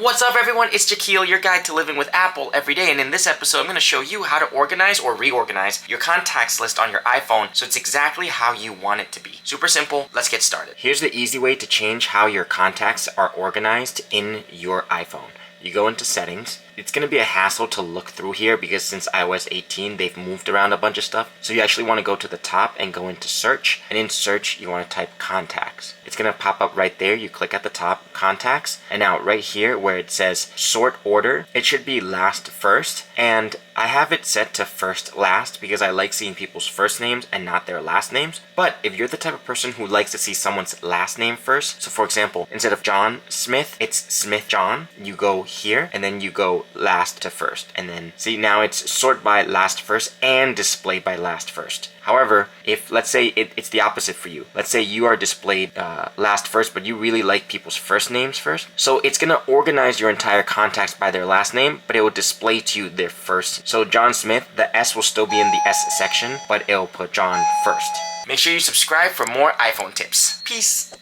What's up everyone, it's Jaquil, your guide to living with Apple every day, and in this episode I'm going to show you how to organize or reorganize your contacts list on your iPhone so it's exactly how you want it to be. Super simple, let's get started. Here's the easy way to change how your contacts are organized in your iPhone. You go into settings. It's going to be a hassle to look through here because since iOS 18 they've moved around a bunch of stuff. So you actually want to go to the top and go into search, and in search you want to type contacts. It's going to pop up right there. You click at the top, contacts, and now right here where it says sort order, it should be last first, and I have it set to first last because I like seeing people's first names and not their last names. But if you're the type of person who likes to see someone's last name first, so for example, instead of John Smith, it's Smith John, you go here and then you go last to first, and then see now it's sort by last first and display by last first. However, if let's say it's the opposite for you, let's say you are displayed last first but you really like people's first names first, so it's gonna organize your entire contacts by their last name, but it will display to you their first. So John Smith, the S will still be in the S section, but it'll put John first. Make sure you subscribe for more iPhone tips. Peace.